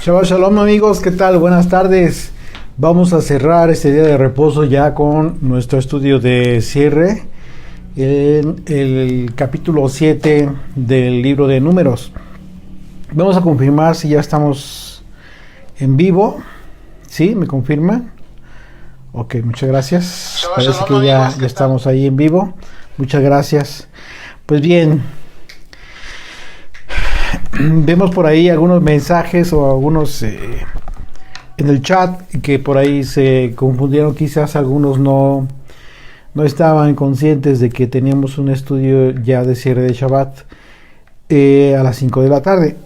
Shabbat Shalom amigos, ¿qué tal? Buenas tardes. Vamos a cerrar este día de reposo ya con nuestro estudio de cierre en el capítulo 7 del libro de Números. Vamos a confirmar si ya estamos en vivo. ¿Sí? ¿Me confirman? Ok, muchas gracias. Shabbat Parece Shalom, que amigos, ya estamos ahí en vivo. Muchas gracias. Pues bien, vemos por ahí algunos mensajes o algunos en el chat que por ahí se confundieron, quizás algunos no estaban conscientes de que teníamos un estudio ya de cierre de Shabbat a las 5 de la tarde.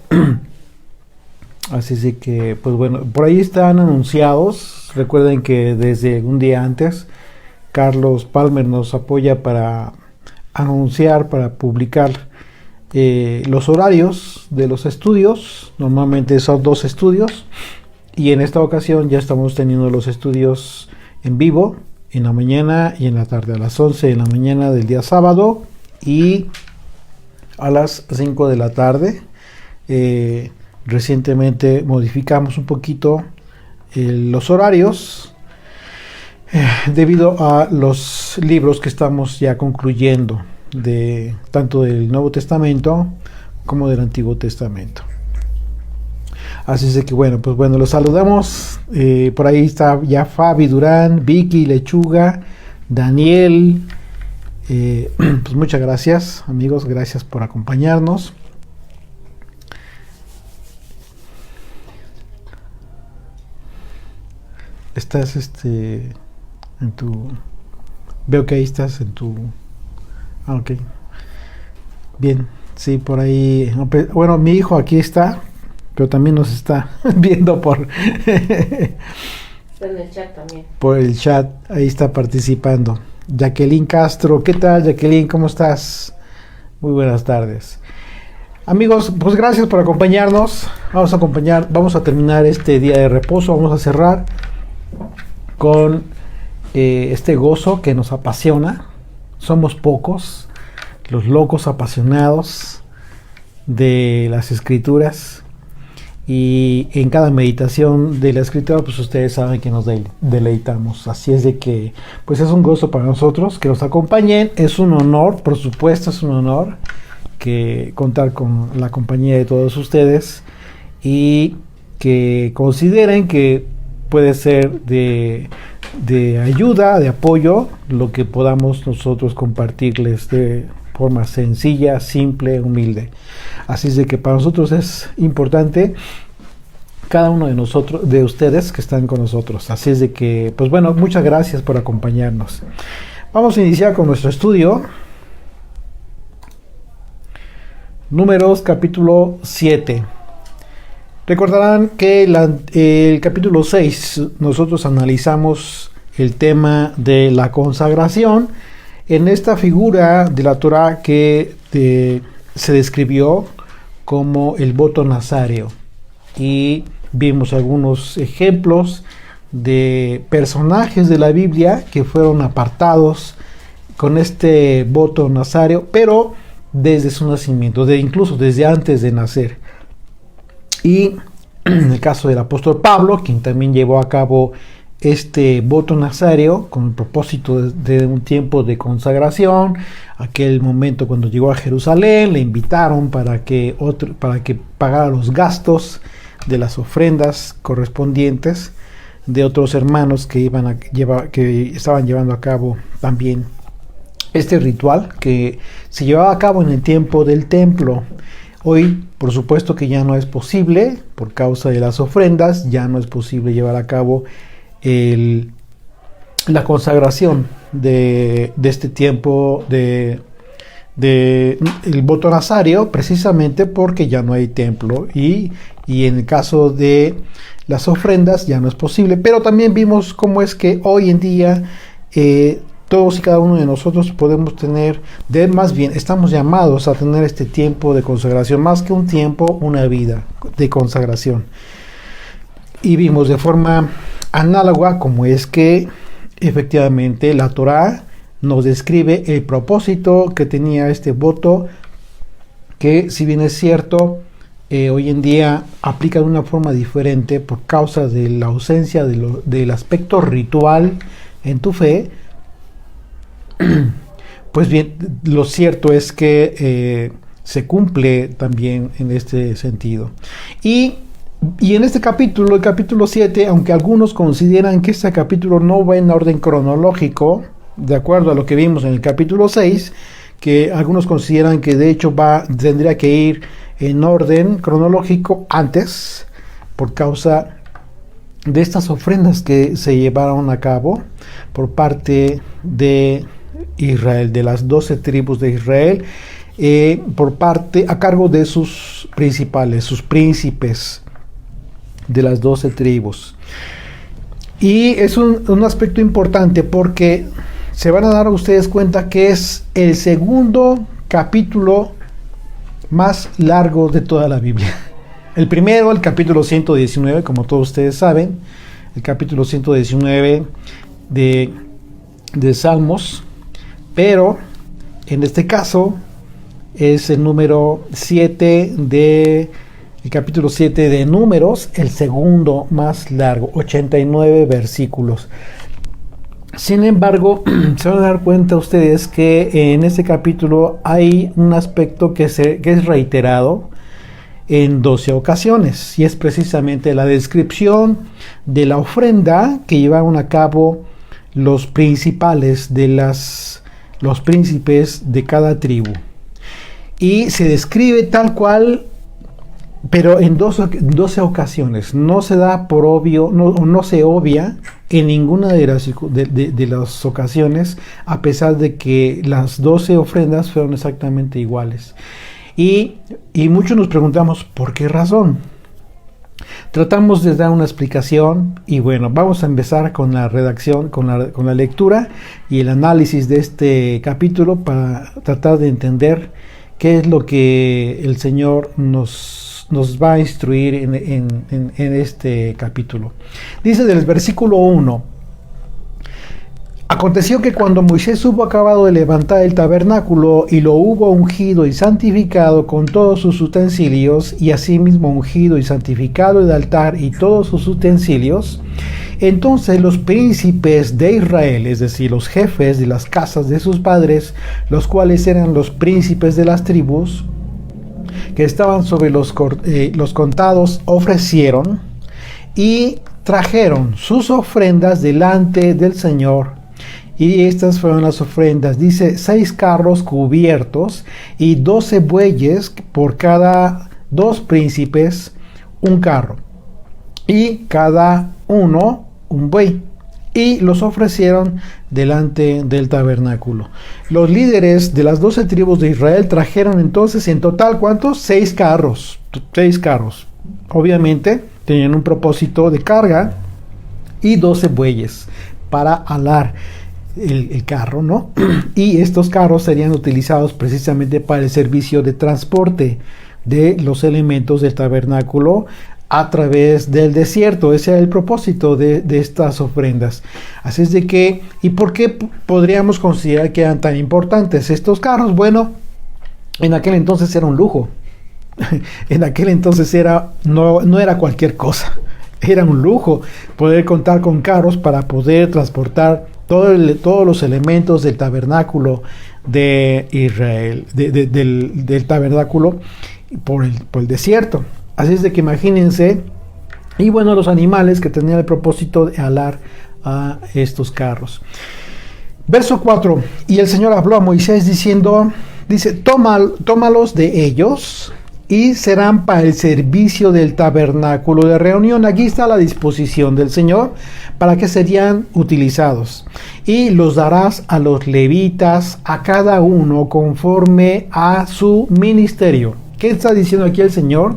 Así es de que, pues bueno, por ahí están anunciados. Recuerden que desde un día antes Carlos Palmer nos apoya para anunciar, para publicar los horarios de los estudios. Normalmente son 2 estudios y en esta ocasión ya estamos teniendo los estudios en vivo en la mañana y en la tarde, a las 11 de la mañana del día sábado y a las 5 de la tarde. Recientemente modificamos un poquito los horarios debido a los libros que estamos ya concluyendo, de tanto del Nuevo Testamento como del Antiguo Testamento. Así es de que bueno, pues bueno, los saludamos. Por ahí está ya Fabi Durán, Vicky Lechuga, Daniel. Pues muchas gracias amigos, gracias por acompañarnos. Estás en tu... Veo que ahí estás en tu... Ah, ok. Bien, sí, por ahí... Bueno, mi hijo aquí está, pero también nos está viendo por... Está en el chat también. Por el chat, ahí está participando. Jacqueline Castro, ¿qué tal, Jacqueline? ¿Cómo estás? Muy buenas tardes. Amigos, pues gracias por acompañarnos. Vamos a terminar este día de reposo, vamos a cerrar con este gozo que nos apasiona. Somos pocos los locos apasionados de las escrituras, y en cada meditación de la escritura pues ustedes saben que nos deleitamos. Así es de que pues es un gozo para nosotros que nos acompañen. Es un honor, por supuesto, es un honor que contar con la compañía de todos ustedes y que consideren que puede ser de ayuda, de apoyo, lo que podamos nosotros compartirles de forma sencilla, simple, humilde. Así es de que para nosotros es importante cada uno de nosotros, de ustedes que están con nosotros. Así es de que, pues bueno, muchas gracias por acompañarnos. Vamos a iniciar con nuestro estudio. Números, capítulo 7. Recordarán que el capítulo 6 nosotros analizamos el tema de la consagración en esta figura de la Torá que se describió como el voto nazáreo, y vimos algunos ejemplos de personajes de la Biblia que fueron apartados con este voto nazáreo, pero desde su nacimiento, incluso desde antes de nacer. Y en el caso del apóstol Pablo, quien también llevó a cabo este voto nazáreo con el propósito de un tiempo de consagración. Aquel momento cuando llegó a Jerusalén, le invitaron para que pagara los gastos de las ofrendas correspondientes de otros hermanos que estaban llevando a cabo también este ritual que se llevaba a cabo en el tiempo del templo. Hoy, por supuesto que ya no es posible, por causa de las ofrendas, ya no es posible llevar a cabo la consagración de este tiempo de el voto nazario, precisamente porque ya no hay templo, y en el caso de las ofrendas ya no es posible. Pero también vimos cómo es que hoy en día todos y cada uno de nosotros podemos tener, más bien estamos llamados a tener este tiempo de consagración, más que un tiempo, una vida de consagración. Y vimos de forma análoga cómo es que efectivamente la Torá nos describe el propósito que tenía este voto, que si bien es cierto, hoy en día aplica de una forma diferente por causa de la ausencia del aspecto ritual en tu fe. Pues bien, lo cierto es que se cumple también en este sentido. Y en este capítulo, el capítulo 7, aunque algunos consideran que este capítulo no va en orden cronológico, de acuerdo a lo que vimos en el capítulo 6, que algunos consideran que de hecho tendría que ir en orden cronológico antes, por causa de estas ofrendas que se llevaron a cabo por parte de Israel, de las 12 tribus de Israel, a cargo de sus principales, sus príncipes de las 12 tribus. Y es un aspecto importante porque se van a dar ustedes cuenta que es el segundo capítulo más largo de toda la Biblia. El primero, el capítulo 119, como todos ustedes saben, el capítulo 119 de Salmos, pero en este caso es el número 7 el capítulo 7 de Números, el segundo más largo, 89 versículos. Sin embargo, se van a dar cuenta ustedes que en este capítulo hay un aspecto que es reiterado en 12 ocasiones, y es precisamente la descripción de la ofrenda que llevaron a cabo los principales los príncipes de cada tribu. Y se describe tal cual, pero en 12 ocasiones. No se da por obvio, no se obvia en ninguna de las ocasiones, a pesar de que las 12 ofrendas fueron exactamente iguales. Y muchos nos preguntamos, ¿por qué razón? Tratamos de dar una explicación y bueno, vamos a empezar con la redacción, con la lectura y el análisis de este capítulo para tratar de entender qué es lo que el Señor nos va a instruir en este capítulo. Dice del versículo 1: Aconteció que cuando Moisés hubo acabado de levantar el tabernáculo y lo hubo ungido y santificado con todos sus utensilios, y asimismo ungido y santificado el altar y todos sus utensilios, entonces los príncipes de Israel, es decir, los jefes de las casas de sus padres, los cuales eran los príncipes de las tribus que estaban sobre los contados, ofrecieron y trajeron sus ofrendas delante del Señor. Y estas fueron las ofrendas. Dice: 6 carros cubiertos y 12 bueyes, por cada 2 príncipes un carro, y cada uno un buey. Y los ofrecieron delante del tabernáculo. Los líderes de las 12 tribus de Israel trajeron entonces en total, ¿cuántos? 6 carros. 6 carros. Obviamente tenían un propósito de carga, y 12 bueyes para alar el carro, ¿no? Y estos carros serían utilizados precisamente para el servicio de transporte de los elementos del tabernáculo a través del desierto. Ese era el propósito de estas ofrendas. Así es de que, ¿y por qué podríamos considerar que eran tan importantes estos carros? Bueno, en aquel entonces era un lujo. En aquel entonces no era cualquier cosa. Era un lujo poder contar con carros para poder transportar todos los elementos del tabernáculo de Israel, del tabernáculo por el desierto. Así es de que imagínense, y bueno, los animales que tenían el propósito de alar a estos carros. Verso 4: Y el Señor habló a Moisés diciendo, tómalos de ellos y serán para el servicio del tabernáculo de reunión. Aquí está la disposición del Señor para que serían utilizados. Y los darás a los levitas, a cada uno conforme a su ministerio. ¿Qué está diciendo aquí el Señor?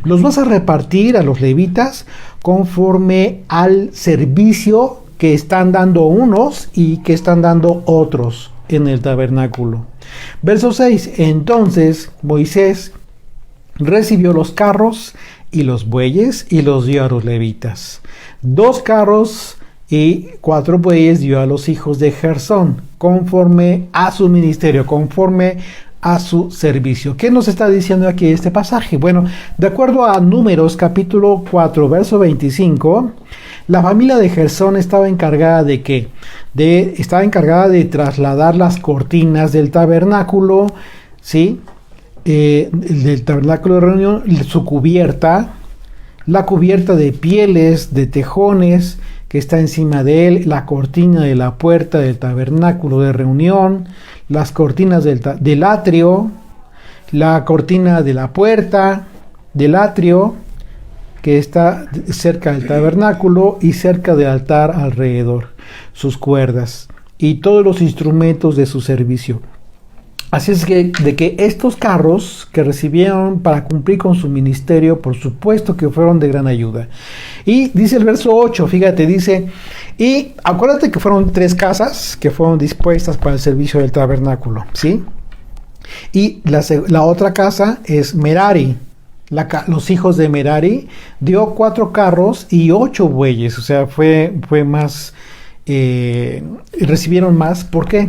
Los vas a repartir a los levitas conforme al servicio que están dando unos y que están dando otros en el tabernáculo. Verso 6: Entonces Moisés recibió los carros y los bueyes y los dio a los levitas. 2 carros y 4 bueyes dio a los hijos de Gersón, conforme a su ministerio, conforme a su servicio. ¿Qué nos está diciendo aquí este pasaje? Bueno, de acuerdo a Números capítulo 4, verso 25, la familia de Gersón estaba encargada de ¿qué? Estaba encargada de trasladar las cortinas del tabernáculo, ¿sí? Del tabernáculo de reunión, su cubierta, la cubierta de pieles, de tejones que está encima de él, la cortina de la puerta del tabernáculo de reunión, las cortinas del atrio, la cortina de la puerta del atrio que está cerca del tabernáculo y cerca del altar alrededor, sus cuerdas y todos los instrumentos de su servicio. Así es que de que estos carros que recibieron para cumplir con su ministerio, por supuesto que fueron de gran ayuda. Y dice el verso 8, fíjate, dice, y acuérdate que fueron 3 casas que fueron dispuestas para el servicio del tabernáculo, ¿sí? Y la otra casa es Merari. Los hijos de Merari dio 4 carros y 8 bueyes, o sea, fue más, recibieron más. ¿Por qué?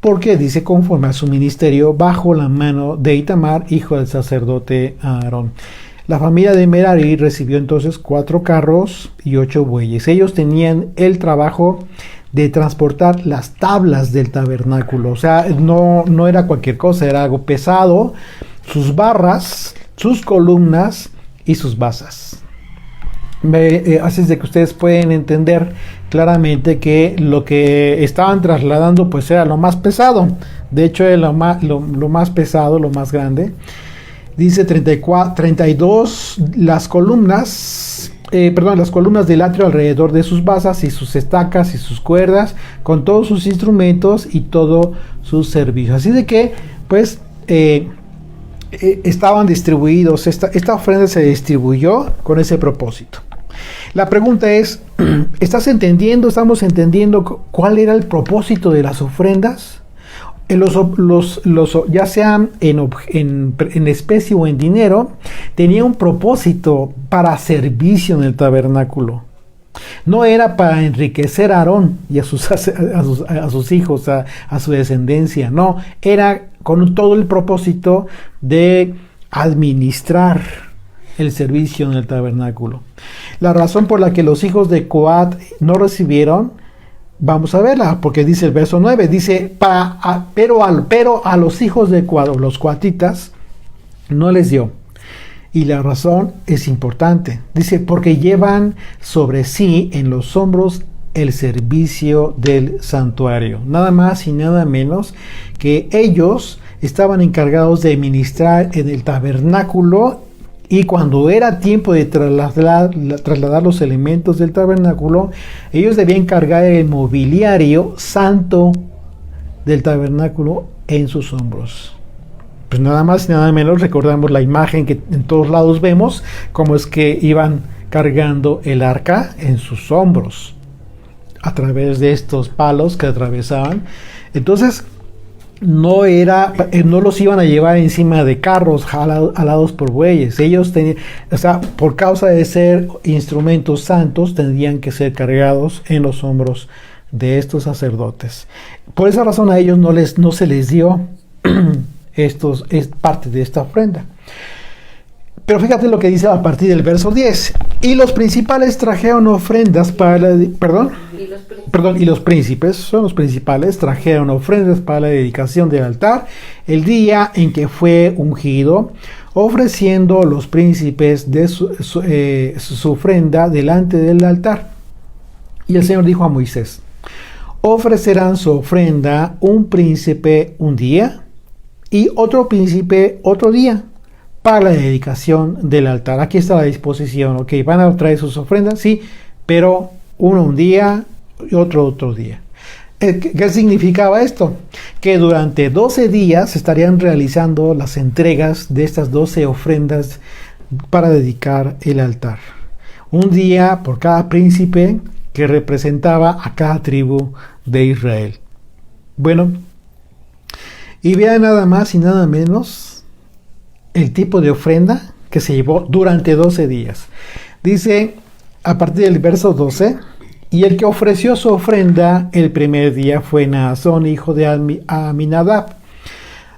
Porque dice conforme a su ministerio bajo la mano de Itamar, hijo del sacerdote Aarón. La familia de Merari recibió entonces 4 carros y 8 bueyes. Ellos tenían el trabajo de transportar las tablas del tabernáculo. O sea, no era cualquier cosa, era algo pesado. Sus barras, sus columnas y sus basas. Así es de que ustedes pueden entender claramente que lo que estaban trasladando pues era lo más pesado. De hecho era lo más pesado, lo más grande. Dice 32 las columnas del atrio alrededor de sus basas y sus estacas y sus cuerdas con todos sus instrumentos y todo su servicio. Así de que pues estaban distribuidos, esta ofrenda se distribuyó con ese propósito. La pregunta es, estamos entendiendo cuál era el propósito de las ofrendas? Ya sean en especie o en dinero, tenía un propósito para servicio en el tabernáculo. No era para enriquecer a Aarón y a sus hijos, a su descendencia. No, era con todo el propósito de administrar el servicio en el tabernáculo. La razón por la que los hijos de Coat no recibieron, vamos a verla, porque dice el verso 9, dice, pero a los hijos de Coat, los coatitas, no les dio. Y la razón es importante. Dice, porque llevan sobre sí en los hombros el servicio del santuario. Nada más y nada menos que ellos estaban encargados de ministrar en el tabernáculo, y cuando era tiempo de trasladar los elementos del tabernáculo, ellos debían cargar el mobiliario santo del tabernáculo en sus hombros. Pues nada más y nada menos recordamos la imagen que en todos lados vemos, como es que iban cargando el arca en sus hombros a través de estos palos que atravesaban. Entonces no los iban a llevar encima de carros alados por bueyes. Ellos tenían, por causa de ser instrumentos santos, tendrían que ser cargados en los hombros de estos sacerdotes. Por esa razón a ellos no se les dio es parte de esta ofrenda. Pero fíjate lo que dice a partir del verso 10. Y los principales trajeron ofrendas para y los príncipes son los principales, trajeron ofrendas para la dedicación del altar el día en que fue ungido, ofreciendo los príncipes de su ofrenda delante del altar. Y el Señor dijo a Moisés: ofrecerán su ofrenda un príncipe un día y otro príncipe otro día para la dedicación del altar. Aquí está la disposición. Ok, van a traer sus ofrendas, sí, pero uno un día y otro día. ¿Qué significaba esto? Que durante 12 días estarían realizando las entregas de estas 12 ofrendas para dedicar el altar. Un día por cada príncipe que representaba a cada tribu de Israel. Bueno, y vean nada más y nada menos el tipo de ofrenda que se llevó durante 12 días. Dice a partir del verso 12: y el que ofreció su ofrenda el primer día fue Naasón, hijo de Aminadab.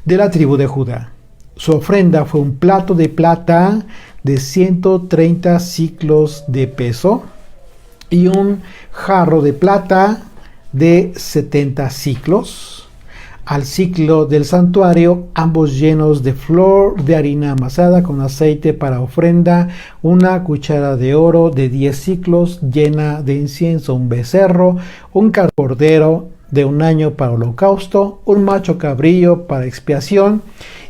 de la tribu de Judá. Su ofrenda fue un plato de plata de 130 siclos de peso y un jarro de plata de 70 siclos. Al ciclo del santuario, ambos llenos de flor de harina amasada con aceite para ofrenda, una cuchara de oro de 10 siclos llena de incienso, un becerro, un cordero de un año para holocausto, un macho cabrillo para expiación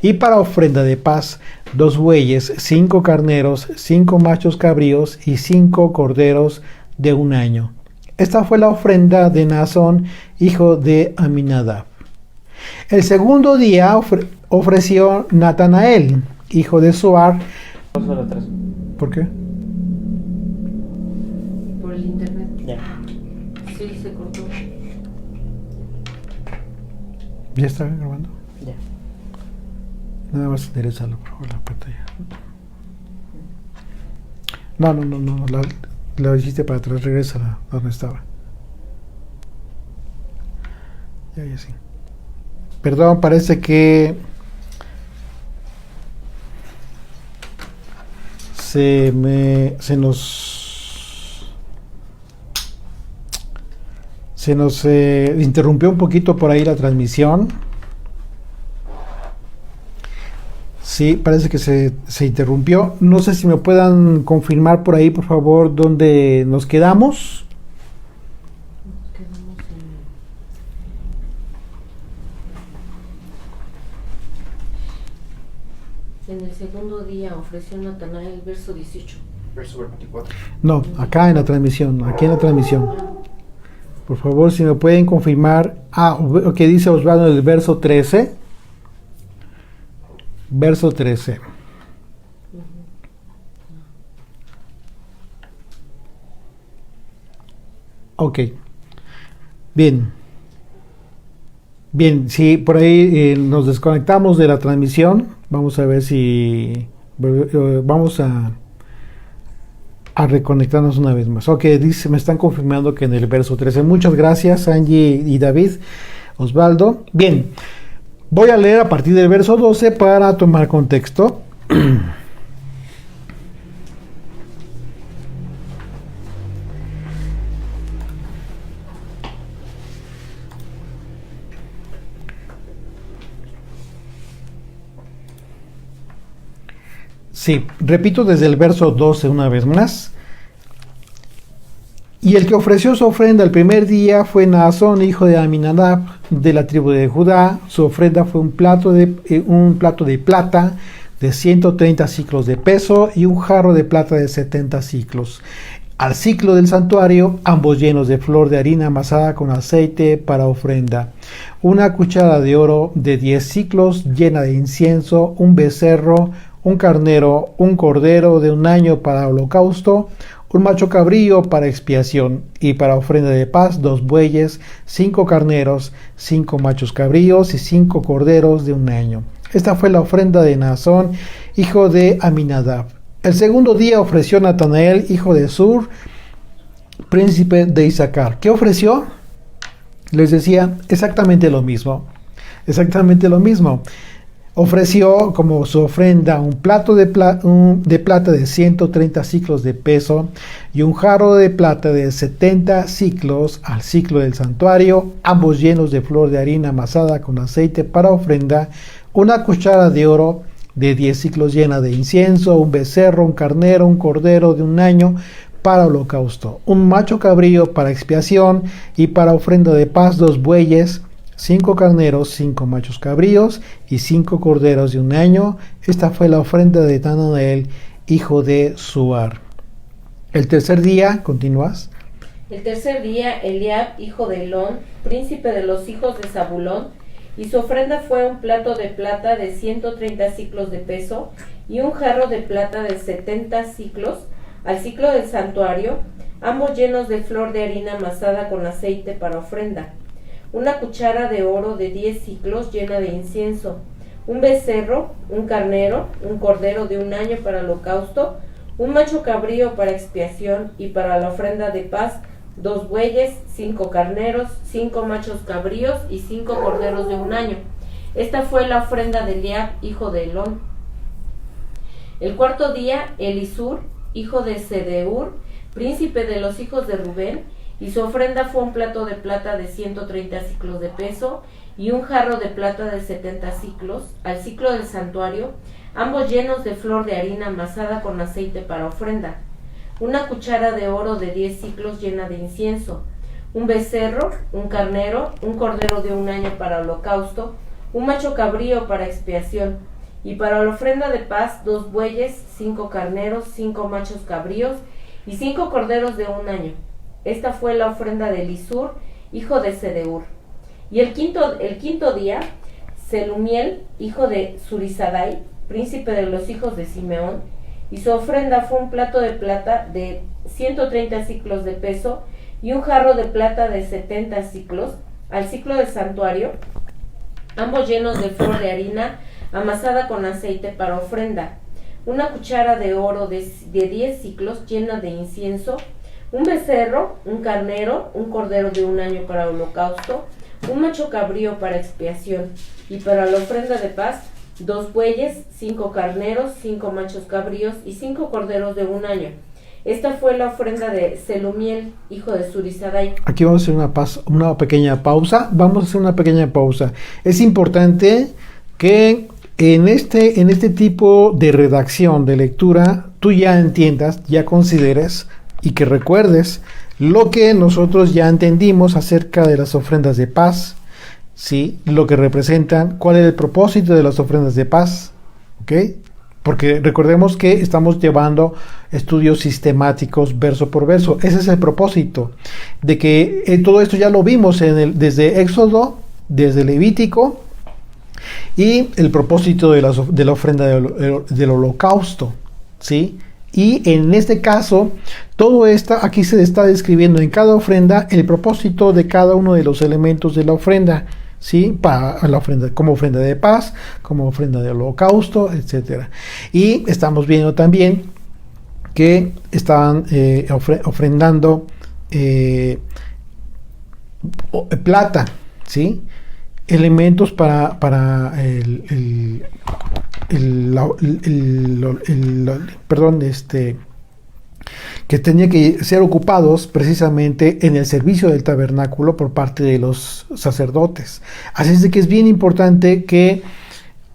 y para ofrenda de paz, 2 bueyes, 5 carneros, 5 machos cabríos y 5 corderos de un año. Esta fue la ofrenda de Naasón, hijo de Aminadab. El segundo día ofreció Natanael, hijo de Suar. ¿Por qué? Por el internet. Ya. Sí, se cortó. ¿Ya está grabando? Ya. Nada más enderezalo, por favor, la pantalla. No. La hiciste para atrás, regresa a donde estaba. Ya sí. Perdón, parece que se nos interrumpió un poquito por ahí la transmisión. Sí, parece que se interrumpió. No sé si me puedan confirmar por ahí, por favor, dónde nos quedamos. En el segundo día ofreció Natanael, verso 18. Verso 24. No, acá en la transmisión, aquí en la transmisión. Por favor, si me pueden confirmar. Lo que dice Osvaldo en el verso 13. Verso 13. Ok. Bien. Bien, si por ahí nos desconectamos de la transmisión, vamos a ver si vamos a reconectarnos una vez más. Ok, dice, me están confirmando que en el verso 13. Muchas gracias, Angie y David, Osvaldo. Bien, voy a leer a partir del verso 12 para tomar contexto. Sí, repito desde el verso 12 una vez más. Y el que ofreció su ofrenda el primer día fue Naasón, hijo de Aminadab, de la tribu de Judá. Su ofrenda fue un plato de plata de 130 siclos de peso y un jarro de plata de 70 siclos. Al ciclo del santuario, ambos llenos de flor de harina amasada con aceite para ofrenda. Una cuchara de oro de 10 siclos llena de incienso, un becerro, un carnero, un cordero de un año para holocausto, un macho cabrío para expiación, y para ofrenda de paz 2 bueyes, 5 carneros, 5 machos cabríos y 5 corderos de un año. Esta fue la ofrenda de Naasón, hijo de Aminadab. El segundo día ofreció Natanael, hijo de Sur, príncipe de Isaacar. ¿Qué ofreció? Les decía exactamente lo mismo. Exactamente lo mismo. Ofreció como su ofrenda un plato de plata de 130 siclos de peso y un jarro de plata de 70 siclos al ciclo del santuario, ambos llenos de flor de harina amasada con aceite para ofrenda, una cuchara de oro de 10 siclos llena de incienso, un becerro, un carnero, un cordero de un año para holocausto, un macho cabrío para expiación y para ofrenda de paz 2 bueyes, 5 carneros, 5 machos cabríos y 5 corderos de un año. Esta fue la ofrenda de Natanael, hijo de Suar. El tercer día, ¿continúas? El tercer día, Eliab, hijo de Elón, príncipe de los hijos de Zabulón, y su ofrenda fue un plato de plata de 130 siclos de peso y un jarro de plata de 70 siclos al ciclo del santuario, ambos llenos de flor de harina amasada con aceite para ofrenda. Una cuchara de oro de 10 siclos llena de incienso, un becerro, un carnero, un cordero de un año para holocausto, un macho cabrío para expiación y para la ofrenda de paz, 2 bueyes, 5 carneros, 5 machos cabríos y 5 corderos de un año. Esta fue la ofrenda de Eliab, hijo de Helón. El cuarto día, Elisur, hijo de Sedeur, príncipe de los hijos de Rubén, y su ofrenda fue un plato de plata de 130 siclos de peso y un jarro de plata de 70 siclos, al siclo del santuario, ambos llenos de flor de harina amasada con aceite para ofrenda. Una cuchara de oro de 10 siclos llena de incienso, un becerro, un carnero, un cordero de un año para holocausto, un macho cabrío para expiación, y para la ofrenda de paz 2 bueyes, 5 carneros, 5 machos cabríos y 5 corderos de un año. Esta fue la ofrenda de Elisur, hijo de Sedeur. Y el quinto día, Selumiel, hijo de Zurisadai, príncipe de los hijos de Simeón, y su ofrenda fue un plato de plata de 130 siclos de peso y un jarro de plata de 70 siclos, al siclo del santuario, ambos llenos de flor de harina amasada con aceite para ofrenda. Una cuchara de oro de 10 siclos llena de incienso, un becerro, un carnero, un cordero de un año para holocausto, un macho cabrío para expiación, y para la ofrenda de paz 2 bueyes, 5 carneros, 5 machos cabríos y 5 corderos de un año. Esta fue la ofrenda de Selumiel, hijo de Zurisadai. Aquí vamos a hacer una pequeña pausa. Es importante que en este tipo de redacción, de lectura, tú ya entiendas, ya consideres y que recuerdes lo que nosotros ya entendimos acerca de las ofrendas de paz, ¿sí? Lo que representan, cuál es el propósito de las ofrendas de paz, ¿ok? Porque recordemos que estamos llevando estudios sistemáticos verso por verso. Ese es el propósito, de que todo esto ya lo vimos desde Éxodo, desde Levítico, y el propósito de la ofrenda del holocausto, ¿sí? Y en este caso, todo esto aquí se está describiendo en cada ofrenda el propósito de cada uno de los elementos de la ofrenda, ¿sí? Para la ofrenda, como ofrenda de paz, como ofrenda de holocausto, etcétera. Y estamos viendo también que estaban ofrendando plata, ¿sí? Elementos para que tenía que ser ocupados precisamente en el servicio del tabernáculo por parte de los sacerdotes. Así es de que es bien importante que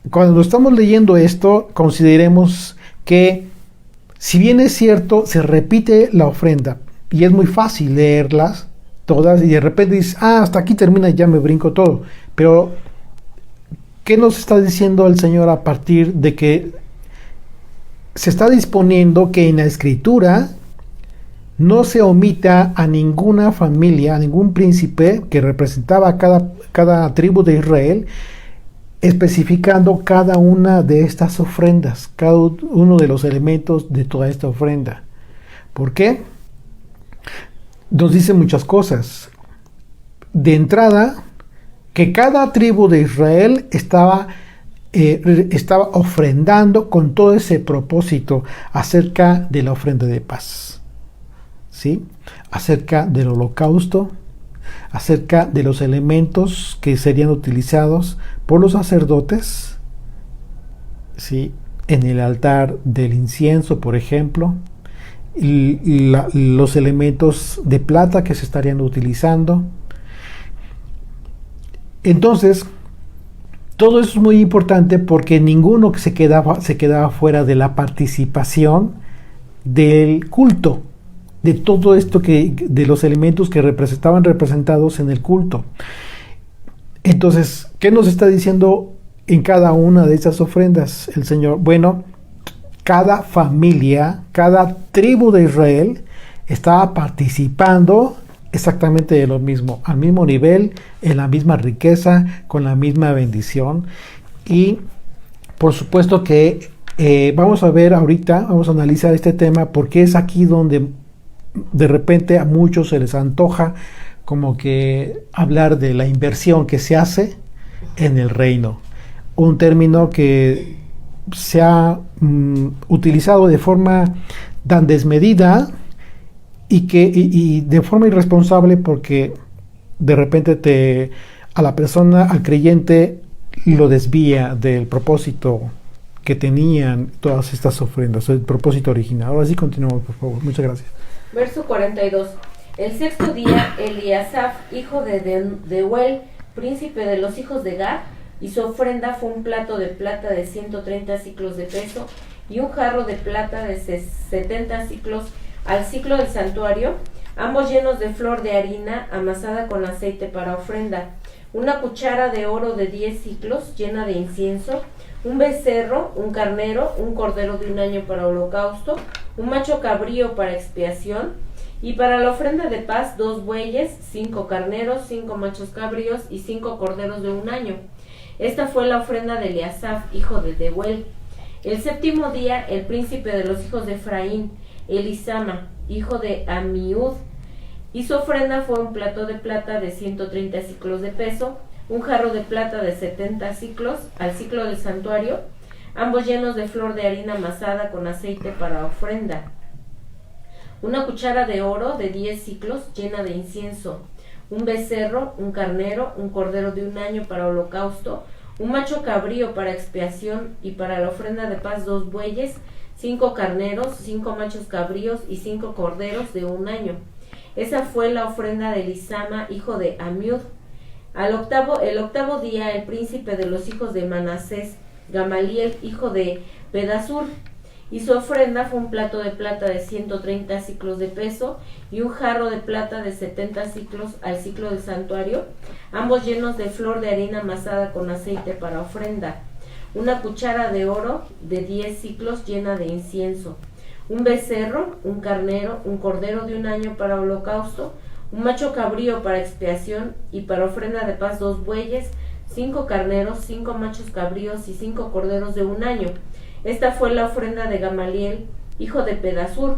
cuando estamos leyendo esto, consideremos que si bien es cierto, se repite la ofrenda y es muy fácil leerlas todas y de repente dices, hasta aquí termina y ya me brinco todo. Pero, ¿qué nos está diciendo el Señor a partir de que se está disponiendo que en la Escritura no se omita a ninguna familia, a ningún príncipe que representaba a cada tribu de Israel, especificando cada una de estas ofrendas, cada uno de los elementos de toda esta ofrenda? ¿Por qué? Nos dice muchas cosas. De entrada, que cada tribu de Israel estaba ofrendando con todo ese propósito acerca de la ofrenda de paz, ¿sí? Acerca del holocausto, acerca de los elementos que serían utilizados por los sacerdotes, ¿sí? En el altar del incienso, por ejemplo, los elementos de plata que se estarían utilizando. Entonces, todo eso es muy importante porque ninguno se quedaba fuera de la participación del culto, de todo esto de los elementos que estaban representados en el culto. Entonces, ¿qué nos está diciendo en cada una de esas ofrendas el Señor? Bueno, cada familia, cada tribu de Israel estaba participando exactamente de lo mismo, al mismo nivel, en la misma riqueza, con la misma bendición. Y por supuesto que vamos a ver ahorita, vamos a analizar este tema, porque es aquí donde de repente a muchos se les antoja como que hablar de la inversión que se hace en el reino, un término que se ha utilizado de forma tan desmedida y de forma irresponsable, porque de repente al creyente lo desvía del propósito que tenían todas estas ofrendas, el propósito original. Ahora sí continuamos, por favor. Muchas gracias. Verso 42. El sexto día, Eliasaf, hijo de Deuel, príncipe de los hijos de Gad, y su ofrenda fue un plato de plata de 130 ciclos de peso y un jarro de plata de 70 ciclos al ciclo del santuario, ambos llenos de flor de harina amasada con aceite para ofrenda, una cuchara de oro de 10 ciclos llena de incienso, un becerro, un carnero, un cordero de un año para holocausto, un macho cabrío para expiación, y para la ofrenda de paz 2 bueyes, 5 carneros, 5 machos cabríos y 5 corderos de un año. Esta fue la ofrenda de Eliasaf, hijo de Deuel. El séptimo día, el príncipe de los hijos de Efraín, Elisama, hijo de Amiud, y su ofrenda fue un plato de plata de 130 ciclos de peso, un jarro de plata de 70 ciclos al ciclo del santuario, ambos llenos de flor de harina amasada con aceite para ofrenda, una cuchara de oro de 10 ciclos llena de incienso, un becerro, un carnero, un cordero de un año para holocausto, un macho cabrío para expiación, y para la ofrenda de paz 2 bueyes, 5 carneros, 5 machos cabríos y 5 corderos de un año. Esa fue la ofrenda de Elisama, hijo de Amiud. El octavo día, el príncipe de los hijos de Manasés, Gamaliel, hijo de Pedasur, y su ofrenda fue un plato de plata de 130 ciclos de peso y un jarro de plata de 70 ciclos al ciclo del santuario, ambos llenos de flor de harina amasada con aceite para ofrenda, una cuchara de oro de 10 ciclos llena de incienso, un becerro, un carnero, un cordero de un año para holocausto, un macho cabrío para expiación, y para ofrenda de paz 2 bueyes, 5 carneros, 5 machos cabríos y 5 corderos de un año. Esta fue la ofrenda de Gamaliel, hijo de Pedasur.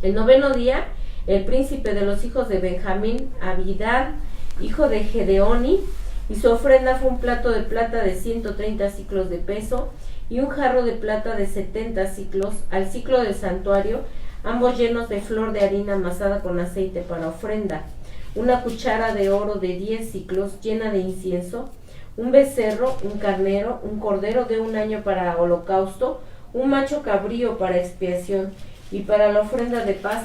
El noveno día, el príncipe de los hijos de Benjamín, Abidán, hijo de Gedeoni, y su ofrenda fue un plato de plata de 130 ciclos de peso y un jarro de plata de 70 ciclos al ciclo del santuario, ambos llenos de flor de harina amasada con aceite para ofrenda, una cuchara de oro de 10 ciclos llena de incienso, un becerro, un carnero, un cordero de un año para holocausto, un macho cabrío para expiación, y para la ofrenda de paz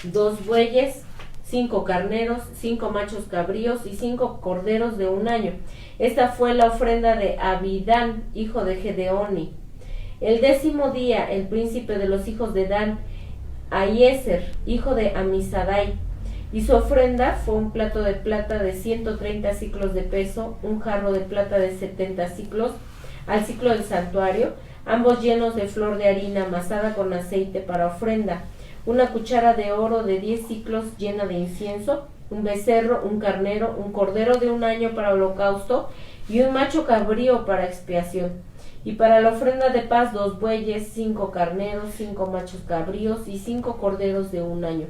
2 bueyes, 5 carneros, 5 machos cabríos y 5 corderos de un año. Esta fue la ofrenda de Abidán, hijo de Gedeoni. El 10º día, el príncipe de los hijos de Dan, Ahiezer, hijo de Amisadai, y su ofrenda fue un plato de plata de 130 ciclos de peso, un jarro de plata de 70 ciclos al ciclo del santuario, ambos llenos de flor de harina amasada con aceite para ofrenda, una cuchara de oro de 10 ciclos llena de incienso, un becerro, un carnero, un cordero de un año para holocausto y un macho cabrío para expiación. Y para la ofrenda de paz 2 bueyes, 5 carneros, 5 machos cabríos y 5 corderos de un año.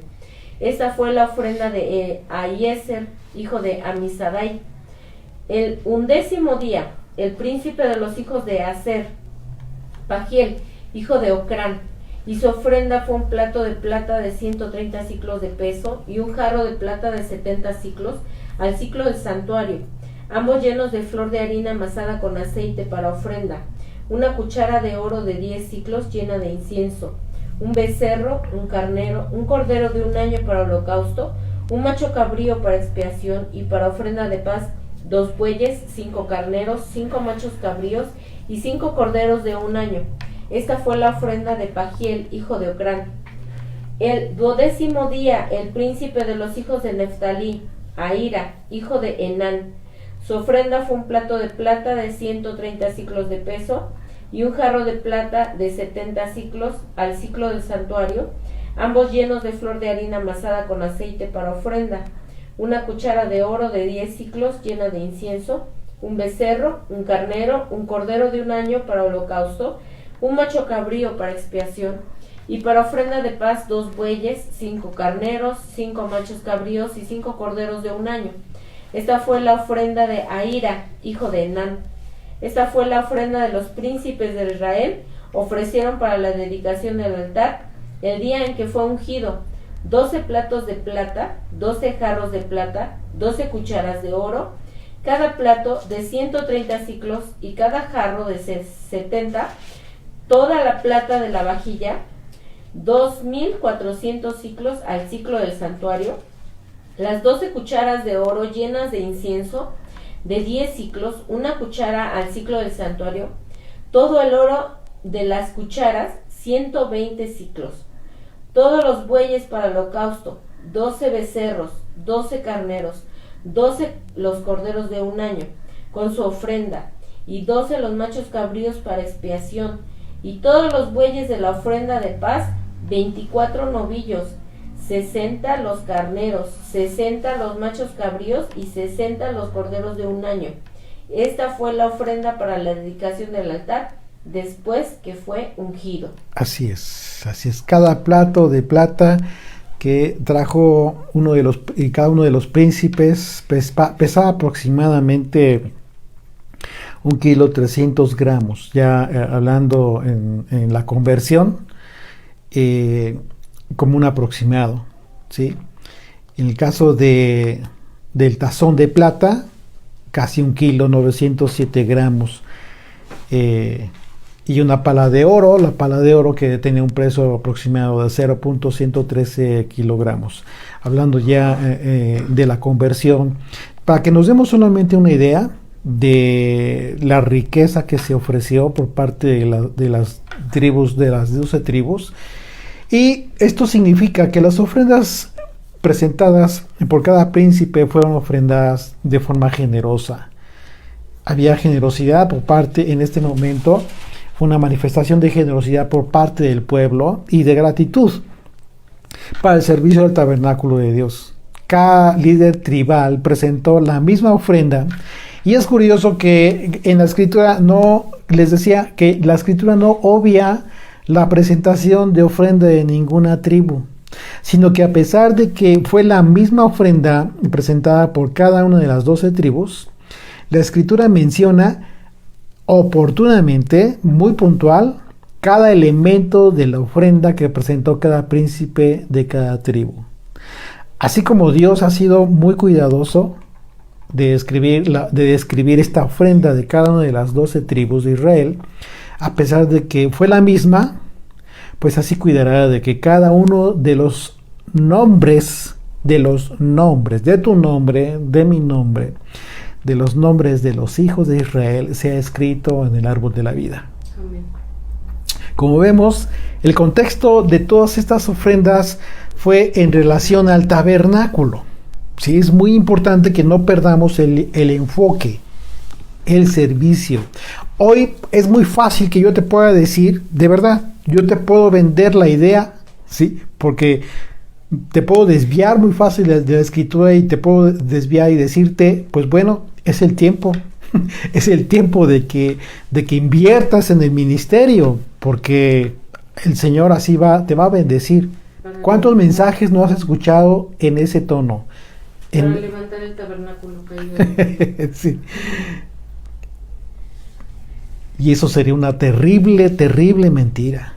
Esta fue la ofrenda de Ahiezer, hijo de Amisadai. El 11º día, el príncipe de los hijos de Aser, Pagiel, hijo de Ocrán, y su ofrenda fue un plato de plata de 130 ciclos de peso y un jarro de plata de 70 ciclos al ciclo del santuario, ambos llenos de flor de harina amasada con aceite para ofrenda, una cuchara de oro de 10 ciclos llena de incienso, un becerro, un carnero, un cordero de un año para holocausto, un macho cabrío para expiación, y para ofrenda de paz 2 bueyes, 5 carneros, 5 machos cabríos y 5 corderos de un año. Esta fue la ofrenda de Pagiel, hijo de Ocrán. El 12º día, el príncipe de los hijos de Neftalí, Ahira, hijo de Enán. Su ofrenda fue un plato de plata de 130 ciclos de peso y un jarro de plata de 70 ciclos al ciclo del santuario, ambos llenos de flor de harina amasada con aceite para ofrenda, una cuchara de oro de 10 ciclos llena de incienso, un becerro, un carnero, un cordero de un año para holocausto, un macho cabrío para expiación, y para ofrenda de paz 2 bueyes, 5 carneros, 5 machos cabríos y 5 corderos de un año. Esta fue la ofrenda de Ahira, hijo de Enán. Esta fue la ofrenda de los príncipes de Israel, ofrecieron para la dedicación del altar el día en que fue ungido: 12 platos de plata, 12 jarros de plata, 12 cucharas de oro, cada plato de 130 siclos y cada jarro de 70, toda la plata de la vajilla, 2.400 siclos al ciclo del santuario, las 12 cucharas de oro llenas de incienso, de 10 siclos, una cuchara al ciclo del santuario, todo el oro de las cucharas, 120 siclos, todos los bueyes para el holocausto, 12 becerros, 12 carneros, 12 los corderos de un año, con su ofrenda, y 12 los machos cabríos para expiación, y todos los bueyes de la ofrenda de paz, 24 novillos, 60 los carneros, 60 los machos cabríos y 60 los corderos de un año. Esta fue la ofrenda para la dedicación del altar después que fue ungido. Así es. Cada plato de plata que trajo cada uno de los príncipes pesaba aproximadamente 1,300 gramos, ya hablando en la conversión, como un aproximado, ¿sí? En el caso del tazón de plata, casi 1,907 gramos, y una pala de oro, la pala de oro que tenía un peso aproximado de 0,113 kilogramos. Hablando ya de la conversión, para que nos demos solamente una idea de la riqueza que se ofreció por parte de las tribus, de las 12 tribus, y esto significa que las ofrendas presentadas por cada príncipe fueron ofrendadas de forma generosa. Había generosidad por parte, en este momento, una manifestación de generosidad por parte del pueblo y de gratitud para el servicio del tabernáculo de Dios. Cada líder tribal presentó la misma ofrenda, y es curioso que en la escritura les decía que la escritura no obvia la presentación de ofrenda de ninguna tribu, sino que a pesar de que fue la misma ofrenda presentada por cada una de las 12 tribus, la escritura menciona oportunamente, muy puntual, cada elemento de la ofrenda que presentó cada príncipe de cada tribu. Así como Dios ha sido muy cuidadoso de describir esta ofrenda de cada una de las 12 tribus de Israel, a pesar de que fue la misma, pues así cuidará de que cada uno de los nombres, de tu nombre, de mi nombre, de los nombres de los hijos de Israel, sea escrito en el árbol de la vida. Amén. Como vemos, el contexto de todas estas ofrendas fue en relación al tabernáculo. Sí, es muy importante que no perdamos el enfoque, el servicio. Hoy es muy fácil que yo te pueda decir, de verdad, yo te puedo vender la idea, ¿sí? Porque te puedo desviar muy fácil de la escritura y te puedo desviar y decirte, pues bueno, es el tiempo, es el tiempo de que inviertas en el ministerio, porque el Señor así te va a bendecir. ¿Cuántos mensajes no has escuchado en ese tono? Para levantar el tabernáculo caído. Sí. Y eso sería una terrible, terrible mentira.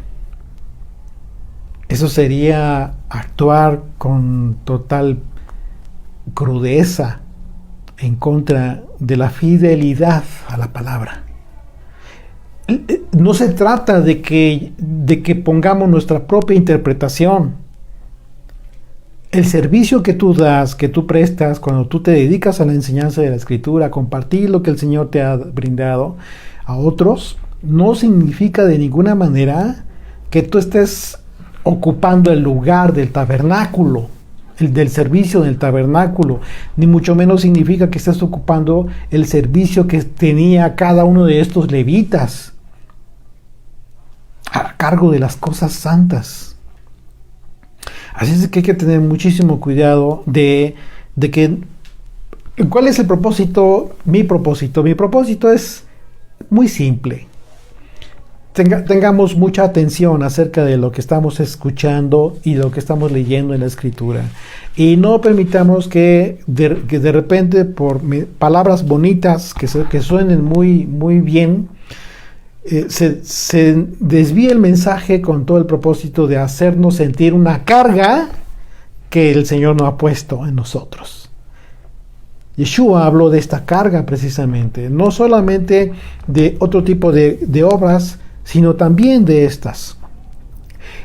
Eso sería actuar con total crudeza en contra de la fidelidad a la palabra. No se trata de que pongamos nuestra propia interpretación. El servicio que tú das, que tú prestas, cuando tú te dedicas a la enseñanza de la Escritura, a compartir lo que el Señor te ha brindado a otros, no significa de ninguna manera que tú estés ocupando el lugar del tabernáculo, del servicio del tabernáculo, ni mucho menos significa que estés ocupando el servicio que tenía cada uno de estos levitas a cargo de las cosas santas. Así es que hay que tener muchísimo cuidado de que, ¿cuál es el propósito? Mi propósito es muy simple. Tengamos mucha atención acerca de lo que estamos escuchando y lo que estamos leyendo en la Escritura. Y no permitamos que de repente, por palabras bonitas que suenen muy, muy bien, se desvíe el mensaje con todo el propósito de hacernos sentir una carga que el Señor no ha puesto en nosotros. Yeshua habló de esta carga precisamente, no solamente de otro tipo de obras, sino también de estas.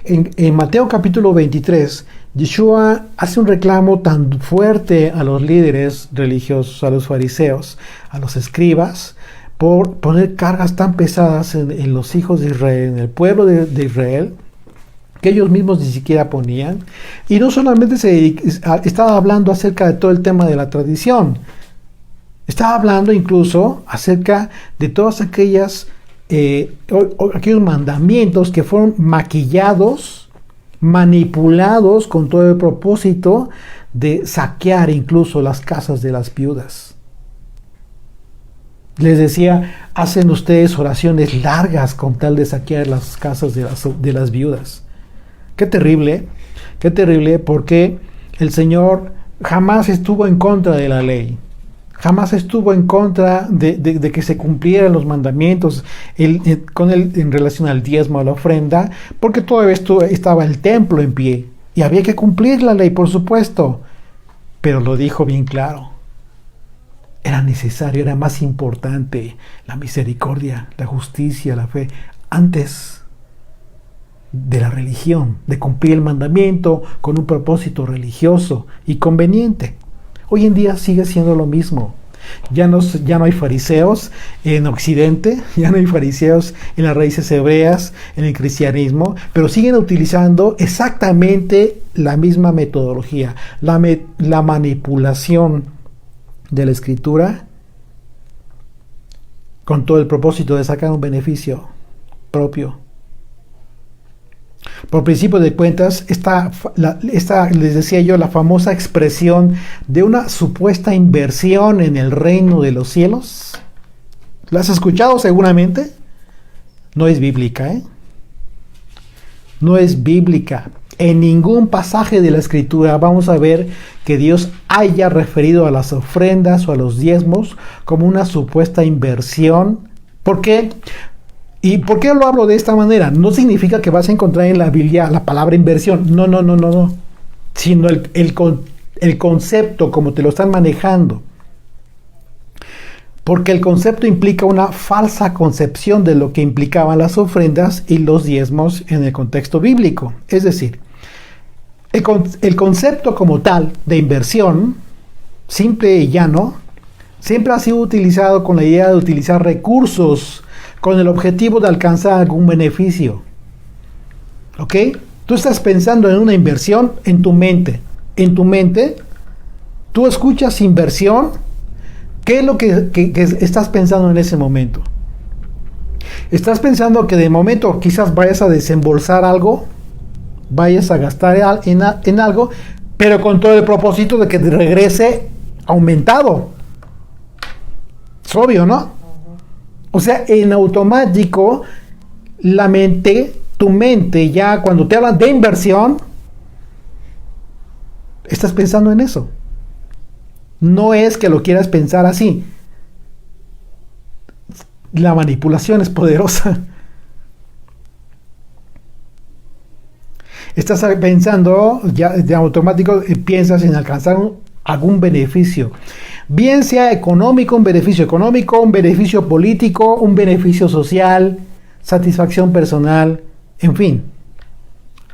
En Mateo capítulo 23, Yeshua hace un reclamo tan fuerte a los líderes religiosos, a los fariseos, a los escribas, por poner cargas tan pesadas en los hijos de Israel, en el pueblo de Israel, que ellos mismos ni siquiera ponían. Y no solamente estaba hablando acerca de todo el tema de la tradición, estaba hablando incluso acerca de todas aquellos mandamientos que fueron maquillados, manipulados con todo el propósito de saquear incluso las casas de las viudas. Les decía, hacen ustedes oraciones largas con tal de saquear las casas de las viudas. Qué terrible, porque el Señor jamás estuvo en contra de la ley. Jamás estuvo en contra de que se cumplieran los mandamientos en relación al diezmo, a la ofrenda, porque todavía estaba el templo en pie y había que cumplir la ley, por supuesto, pero lo dijo bien claro. Era necesario, era más importante la misericordia, la justicia, la fe, antes de la religión, de cumplir el mandamiento con un propósito religioso y conveniente. Hoy en día sigue siendo lo mismo. Ya no hay fariseos en Occidente, ya no hay fariseos en las raíces hebreas, en el cristianismo, pero siguen utilizando exactamente la misma metodología, la manipulación de la escritura con todo el propósito de sacar un beneficio propio. Por principio de cuentas, esta, les decía yo, la famosa expresión de una supuesta inversión en el reino de los cielos, ¿la has escuchado seguramente? No es bíblica, ¿eh? No es bíblica. En ningún pasaje de la Escritura vamos a ver que Dios haya referido a las ofrendas o a los diezmos como una supuesta inversión. ¿Por qué? ¿Y por qué lo hablo de esta manera? No significa que vas a encontrar en la Biblia la palabra inversión. No. Sino el concepto como te lo están manejando. Porque el concepto implica una falsa concepción de lo que implicaban las ofrendas y los diezmos en el contexto bíblico. Es decir, el concepto como tal de inversión, simple y llano, siempre ha sido utilizado con la idea de utilizar recursos con el objetivo de alcanzar algún beneficio. ¿Ok? Tú estás pensando en una inversión en tu mente. En tu mente, tú escuchas inversión. ¿Qué es lo que estás pensando en ese momento? ¿Estás pensando que de momento quizás vayas a desembolsar algo? Vayas a gastar en algo, pero con todo el propósito de que te regrese aumentado. Es obvio, ¿no? O sea, en automático, tu mente ya cuando te hablan de inversión, estás pensando en eso. No es que lo quieras pensar así. La manipulación es poderosa. Estás pensando, ya de automático piensas en alcanzar algún beneficio. Bien sea económico, un beneficio político, un beneficio social, satisfacción personal, en fin.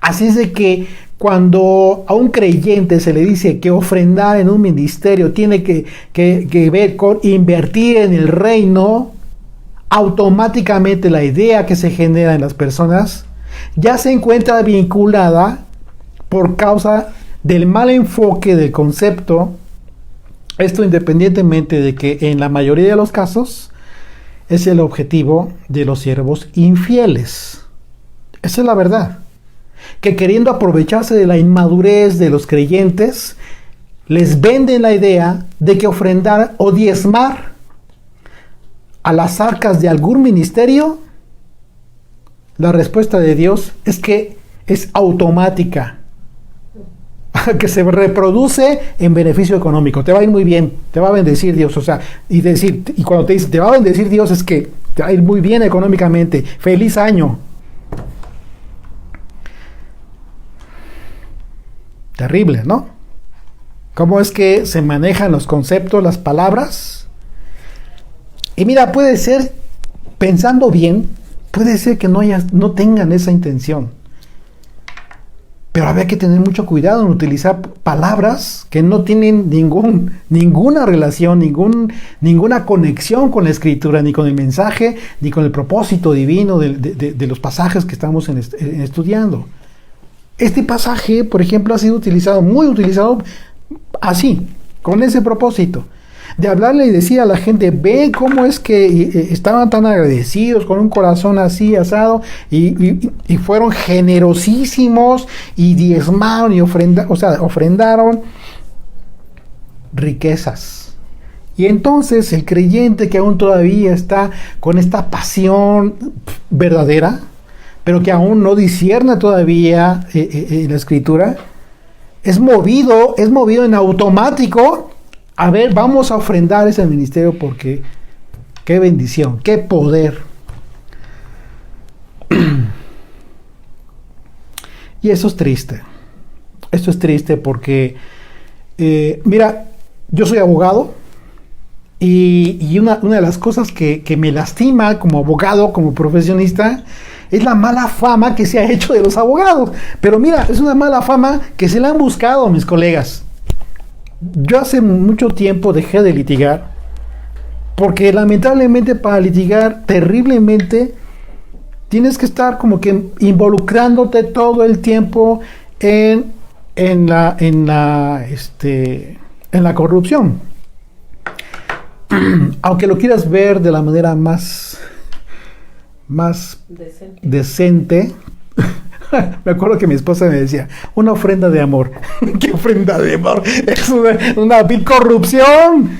Así es de que cuando a un creyente se le dice que ofrendar en un ministerio tiene que ver con invertir en el reino, automáticamente la idea que se genera en las personas ya se encuentra vinculada por causa del mal enfoque del concepto. Esto independientemente de que en la mayoría de los casos es el objetivo de los siervos infieles. Esa es la verdad. Que queriendo aprovecharse de la inmadurez de los creyentes, les venden la idea de que ofrendar o diezmar a las arcas de algún ministerio, la respuesta de Dios es que es automática, que se reproduce en beneficio económico. Te va a ir muy bien, te va a bendecir Dios. O sea, y cuando te dice te va a bendecir Dios, es que te va a ir muy bien económicamente. Feliz año. Terrible, ¿no? cómo es que se manejan los conceptos, las palabras. Y mira, puede ser, pensando bien, puede ser que no tengan esa intención. Pero había que tener mucho cuidado en utilizar palabras que no tienen ninguna relación, ninguna conexión con la escritura, ni con el mensaje, ni con el propósito divino de los pasajes que estamos estudiando. Este pasaje, por ejemplo, ha sido muy utilizado así, con ese propósito. De hablarle y decir a la gente, ve cómo es que estaban tan agradecidos, con un corazón así asado, y fueron generosísimos, y diezmaron y ofrendaron riquezas. Y entonces el creyente que aún todavía está con esta pasión verdadera, pero que aún no discierne todavía la escritura, es movido en automático. A ver, vamos a ofrendar ese ministerio porque qué bendición, qué poder. Y eso es triste. Esto es triste porque, mira, yo soy abogado y una de las cosas que me lastima como abogado, como profesionista, es la mala fama que se ha hecho de los abogados. Pero mira, es una mala fama que se la han buscado mis colegas. Yo hace mucho tiempo dejé de litigar porque lamentablemente para litigar terriblemente tienes que estar como que involucrándote todo el tiempo en la corrupción. Aunque lo quieras ver de la manera más decente. Me acuerdo que mi esposa me decía, una ofrenda de amor. ¿Qué ofrenda de amor? Es una vil corrupción.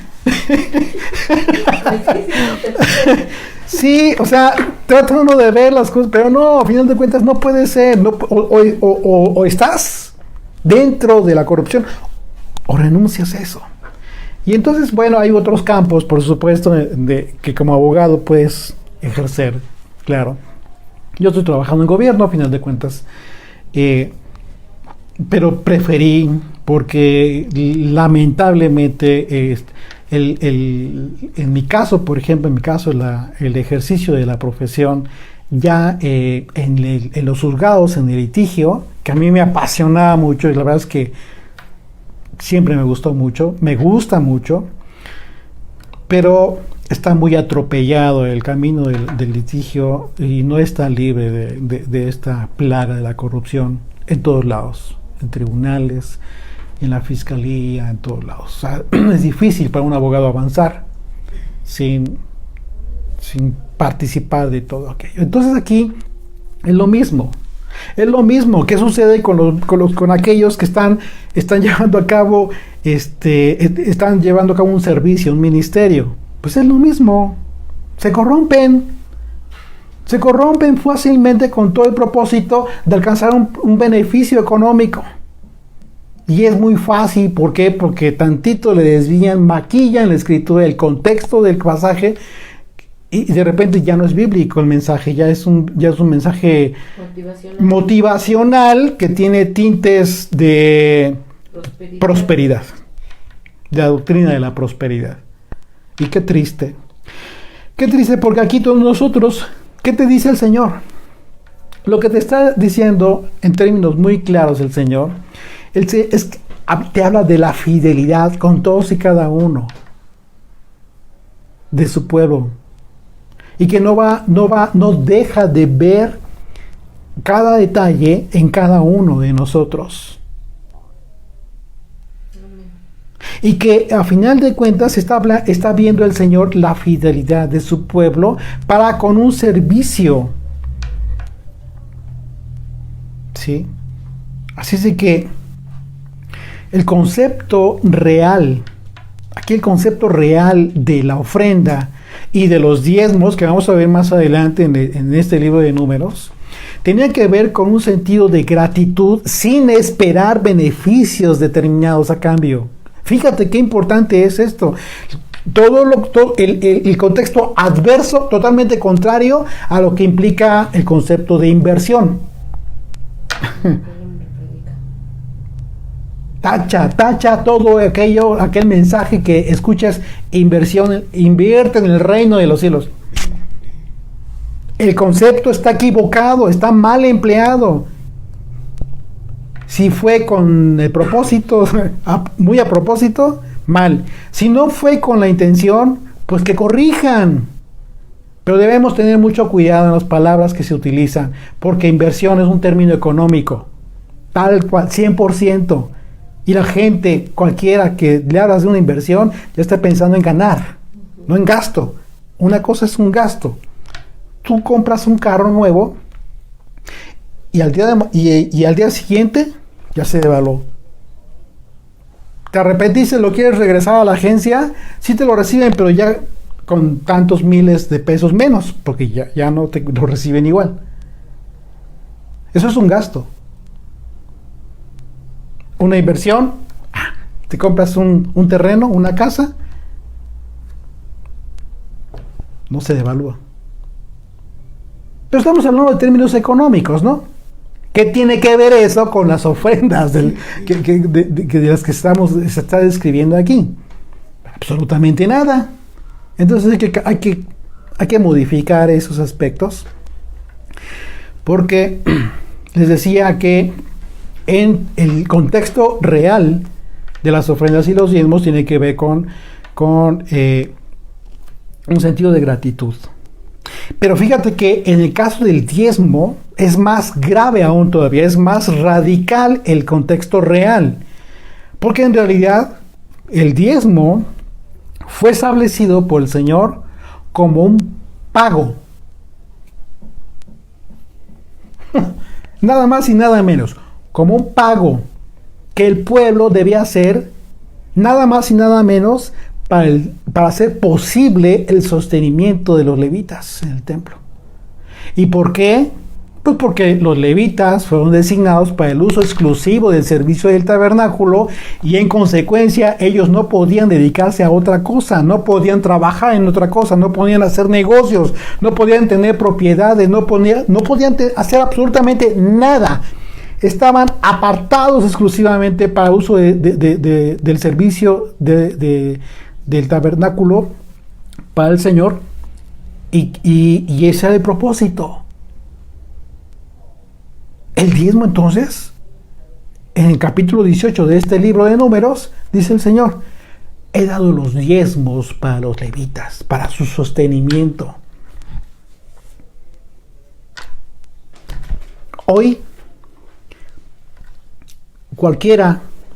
Sí, o sea, trata uno de ver las cosas, pero no, a final de cuentas no puede ser. O estás dentro de la corrupción o renuncias a eso. Y entonces, bueno, hay otros campos, por supuesto, que como abogado puedes ejercer, claro. Yo estoy trabajando en gobierno, a final de cuentas, pero preferí, porque lamentablemente, en mi caso, por ejemplo, el ejercicio de la profesión, ya en los juzgados, en el litigio, que a mí me apasionaba mucho, y la verdad es que siempre me gustó mucho, me gusta mucho, pero está muy atropellado el camino del litigio y no está libre de esta plaga de la corrupción en todos lados, en tribunales, en la fiscalía, en todos lados. O sea, es difícil para un abogado avanzar sin participar de todo aquello. Entonces aquí es lo mismo. Es lo mismo que sucede con aquellos que están llevando a cabo un servicio, un ministerio. Pues es lo mismo. Se corrompen fácilmente con todo el propósito de alcanzar un beneficio económico. Y es muy fácil, ¿por qué? Porque tantito le desvían, maquillan la escritura, el contexto del pasaje, y de repente ya no es bíblico el mensaje, ya es un mensaje motivacional que tiene tintes de prosperidad, de la doctrina de la prosperidad. Y qué triste porque aquí todos nosotros, ¿qué te dice el Señor? Lo que te está diciendo en términos muy claros el Señor, te habla de la fidelidad con todos y cada uno de su pueblo. Y que no deja de ver cada detalle en cada uno de nosotros. Y que a final de cuentas está viendo el Señor la fidelidad de su pueblo para con un servicio. ¿Sí? Así es de que el concepto real de la ofrenda y de los diezmos, que vamos a ver más adelante en este libro de Números, tenía que ver con un sentido de gratitud sin esperar beneficios determinados a cambio. Fíjate qué importante es esto. El contexto adverso, totalmente contrario a lo que implica el concepto de inversión. Tacha todo aquel mensaje que escuchas, inversión, invierte en el reino de los cielos. El concepto está equivocado, está mal empleado. Si fue con el propósito, muy a propósito, mal. Si no fue con la intención, pues que corrijan. Pero debemos tener mucho cuidado en las palabras que se utilizan, porque inversión es un término económico, tal cual, 100%. Y la gente, cualquiera que le hablas de una inversión, ya está pensando en ganar, no en gasto. Una cosa es un gasto. Tú compras un carro nuevo y al día siguiente ya se devaluó. Te arrepentiste, lo quieres regresar a la agencia, sí te lo reciben, pero ya con tantos miles de pesos menos, porque ya no te lo reciben igual. Eso es un gasto. Una inversión, te compras un terreno, una casa, no se devalúa. Pero estamos hablando de términos económicos, ¿no? ¿Qué tiene que ver eso con las ofrendas de las que se está describiendo aquí? Absolutamente nada. Entonces hay que modificar esos aspectos, porque les decía que en el contexto real de las ofrendas y los diezmos tiene que ver con un sentido de gratitud. Pero fíjate que en el caso del diezmo es más grave aún todavía, es más radical el contexto real, porque en realidad el diezmo fue establecido por el Señor como un pago. Nada más y nada menos, como un pago que el pueblo debía hacer, nada más y nada menos, para hacer posible el sostenimiento de los levitas en el templo. ¿Y por qué? Pues porque los levitas fueron designados para el uso exclusivo del servicio del tabernáculo y en consecuencia ellos no podían dedicarse a otra cosa, no podían trabajar en otra cosa, no podían hacer negocios, no podían tener propiedades, no podían hacer absolutamente nada. Estaban apartados exclusivamente para el uso del servicio del tabernáculo para el Señor y ese era el propósito. El diezmo, entonces, en el capítulo 18 de este libro de Números, dice el Señor: he dado los diezmos para los levitas, para su sostenimiento. Hoy,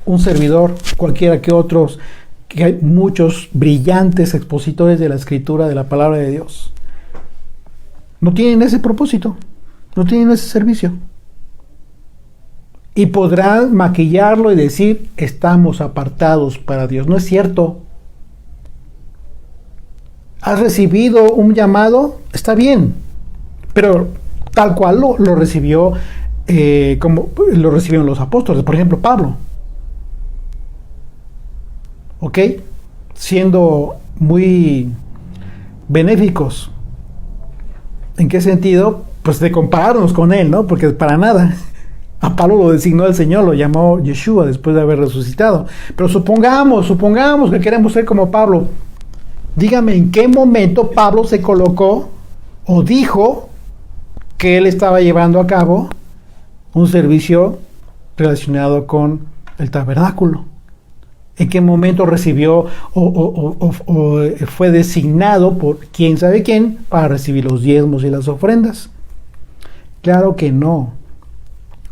un servidor, cualquiera que otros, que hay muchos brillantes expositores de la Escritura, de la palabra de Dios, no tienen ese propósito, no tienen ese servicio. Y podrán maquillarlo y decir: estamos apartados para Dios. No es cierto. ¿Has recibido un llamado? Está bien, pero tal cual lo recibió, como lo recibieron los apóstoles. Por ejemplo, Pablo. ¿Ok? Siendo muy benéficos. ¿En qué sentido? Pues de compararnos con él, ¿no? Porque para nada. A Pablo lo designó el Señor, lo llamó Yeshua después de haber resucitado. Pero supongamos que queremos ser como Pablo. Dígame en qué momento Pablo se colocó o dijo que él estaba llevando a cabo un servicio relacionado con el tabernáculo. ¿En qué momento recibió o fue designado por quién sabe quién para recibir los diezmos y las ofrendas? Claro que no.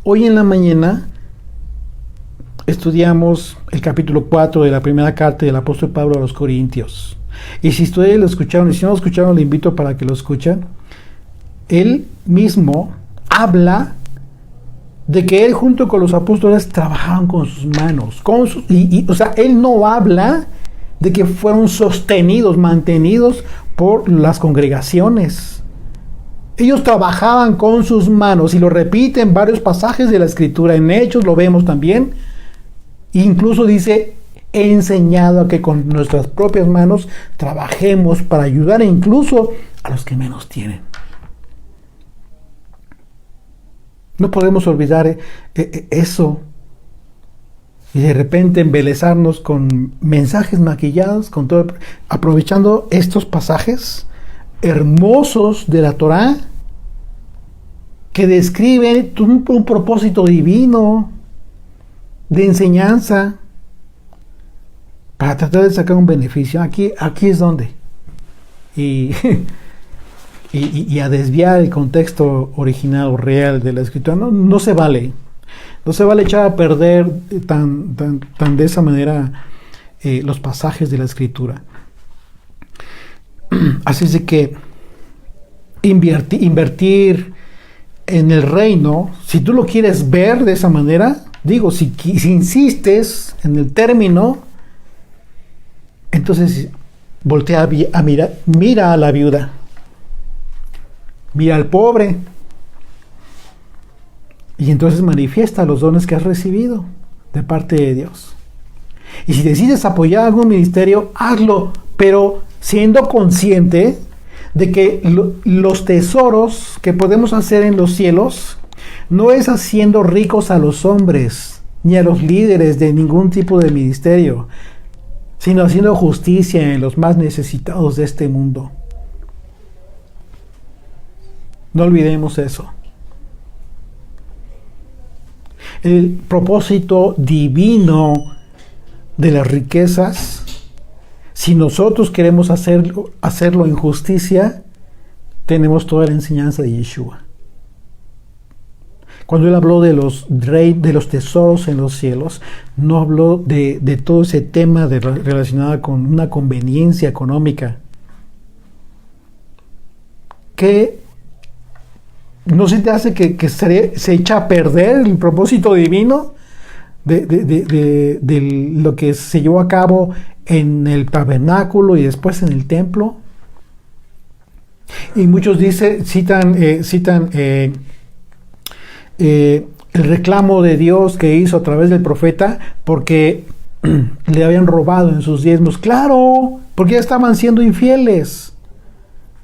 Hoy en la mañana estudiamos el capítulo 4 de la primera carta del apóstol Pablo a los Corintios. Y si ustedes lo escucharon, y si no lo escucharon, le invito para que lo escuchen. Él mismo habla de que él junto con los apóstoles trabajaban con sus manos. O sea, él no habla de que fueron sostenidos, mantenidos por las congregaciones. Ellos trabajaban con sus manos y lo repite en varios pasajes de la Escritura. En Hechos lo vemos también. Incluso dice: he enseñado a que con nuestras propias manos trabajemos para ayudar incluso a los que menos tienen. No podemos olvidar eso. y de repente embelezarnos con mensajes maquillados, con todo, aprovechando estos pasajes hermosos de la Torá que describen un propósito divino de enseñanza para tratar de sacar un beneficio. Aquí es donde. Y, y a desviar el contexto original o real de la escritura. No se vale. No se vale echar a perder tan de esa manera los pasajes de la escritura. Así es de que invertir en el reino, si tú lo quieres ver de esa manera, digo, si insistes en el término, entonces voltea a mirar, mira a la viuda, mira al pobre, y entonces manifiesta los dones que has recibido de parte de Dios. Y si decides apoyar algún ministerio, hazlo, pero siendo consciente de que los tesoros que podemos hacer en los cielos no es haciendo ricos a los hombres ni a los líderes de ningún tipo de ministerio, sino haciendo justicia en los más necesitados de este mundo. No olvidemos eso. El propósito divino de las riquezas, si nosotros queremos hacerlo en justicia, tenemos toda la enseñanza de Yeshua. Cuando él habló de los tesoros en los cielos, no habló de todo ese tema relacionado con una conveniencia económica. Que no se te hace que se echa a perder el propósito divino de lo que se llevó a cabo en el tabernáculo y después en el templo. Y muchos citan el reclamo de Dios que hizo a través del profeta porque le habían robado en sus diezmos. Claro, porque ya estaban siendo infieles.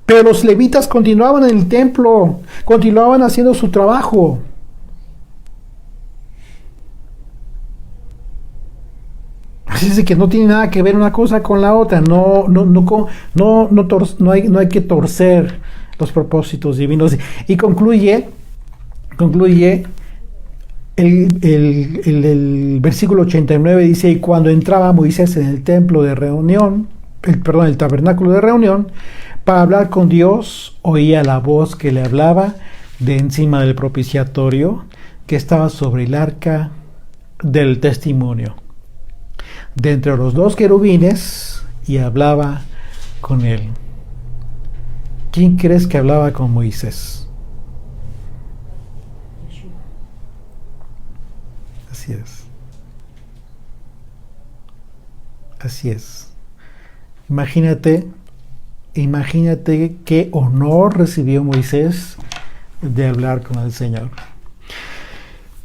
Pero los levitas continuaban en el templo, continuaban haciendo su trabajo. Así es que no tiene nada que ver una cosa con la otra. No hay que torcer los propósitos divinos. Y concluye el versículo 89, dice: y cuando entraba Moisés en el templo de reunión, el tabernáculo de reunión, para hablar con Dios, oía la voz que le hablaba de encima del propiciatorio que estaba sobre el arca del testimonio, de entre los dos querubines, y hablaba con él. ¿Quién crees que hablaba con Moisés? Así es. Así es. Imagínate qué honor recibió Moisés de hablar con el Señor.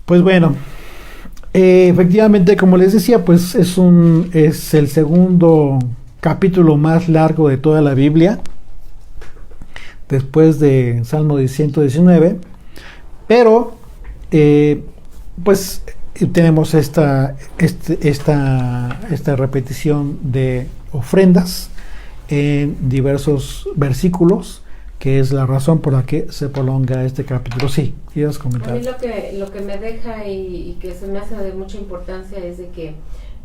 Pues bueno, efectivamente, como les decía, pues es el segundo capítulo más largo de toda la Biblia, después de Salmo 119, pero pues tenemos esta repetición de ofrendas en diversos versículos, que es la razón por la que se prolonga este capítulo. Sí, ¿quieres comentar? A mí lo que me deja y que se me hace de mucha importancia es de que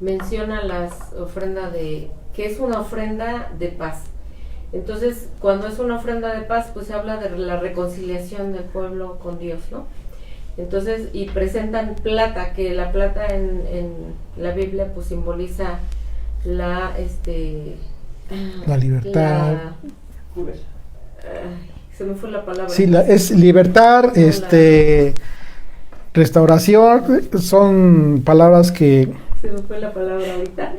menciona las ofrendas que es una ofrenda de paz. Entonces, cuando es una ofrenda de paz, pues se habla de la reconciliación del pueblo con Dios, ¿no? Entonces, y presentan plata, que la plata en la Biblia pues simboliza la libertad. Se me fue la palabra. Sí, es libertad, restauración, son palabras que... Se me fue la palabra ahorita.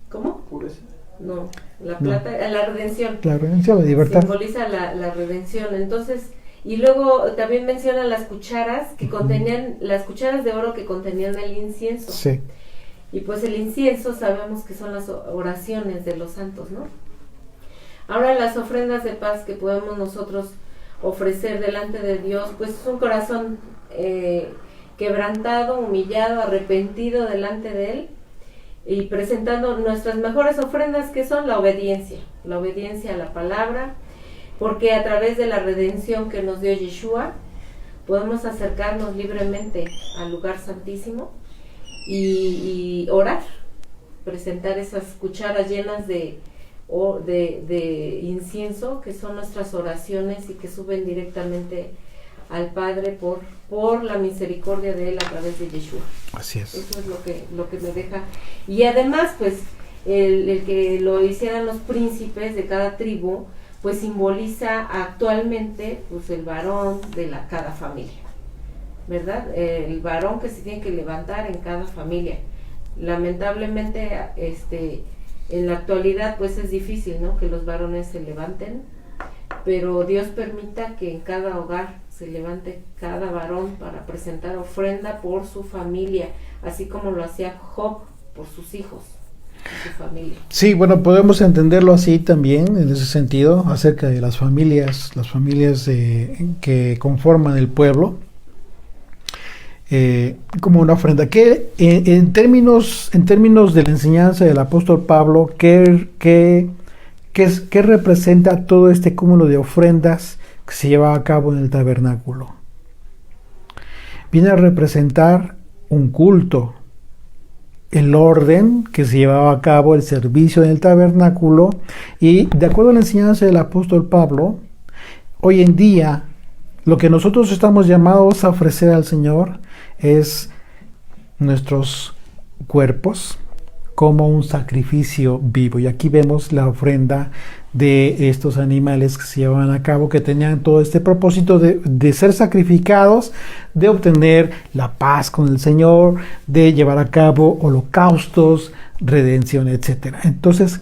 ¿Cómo? Pureza. No, la plata, no. La redención. La redención, la libertad. Simboliza la redención. Entonces, y luego también menciona las cucharas que contenían, las cucharas de oro que contenían el incienso. Sí. Y pues el incienso sabemos que son las oraciones de los santos, ¿no? Ahora las ofrendas de paz que podemos nosotros ofrecer delante de Dios, pues es un corazón quebrantado, humillado, arrepentido delante de Él y presentando nuestras mejores ofrendas, que son la obediencia a la palabra, porque a través de la redención que nos dio Yeshua podemos acercarnos libremente al lugar santísimo y orar, presentar esas cucharas llenas de incienso, que son nuestras oraciones y que suben directamente al Padre por la misericordia de Él a través de Yeshua. Así es. Eso es lo que me deja. Y además, pues, el que lo hicieran los príncipes de cada tribu, pues simboliza actualmente, pues, el varón de cada familia, ¿verdad? El varón que se tiene que levantar en cada familia. Lamentablemente, en la actualidad, pues es difícil, ¿no?, que los varones se levanten, pero Dios permita que en cada hogar se levante cada varón para presentar ofrenda por su familia, así como lo hacía Job por sus hijos, por su familia. Sí, bueno, podemos entenderlo así también, en ese sentido, acerca de las familias que conforman el pueblo, como una ofrenda. Que en términos de la enseñanza del apóstol Pablo, ¿qué representa todo este cúmulo de ofrendas que se llevaba a cabo en el tabernáculo? Viene a representar un culto, el orden que se llevaba a cabo, el servicio en el tabernáculo, y de acuerdo a la enseñanza del apóstol Pablo, hoy en día lo que nosotros estamos llamados a ofrecer al Señor es nuestros cuerpos como un sacrificio vivo. Y aquí vemos la ofrenda de estos animales que se llevaban a cabo, que tenían todo este propósito de ser sacrificados, de obtener la paz con el Señor, de llevar a cabo holocaustos, redención, etc. Entonces,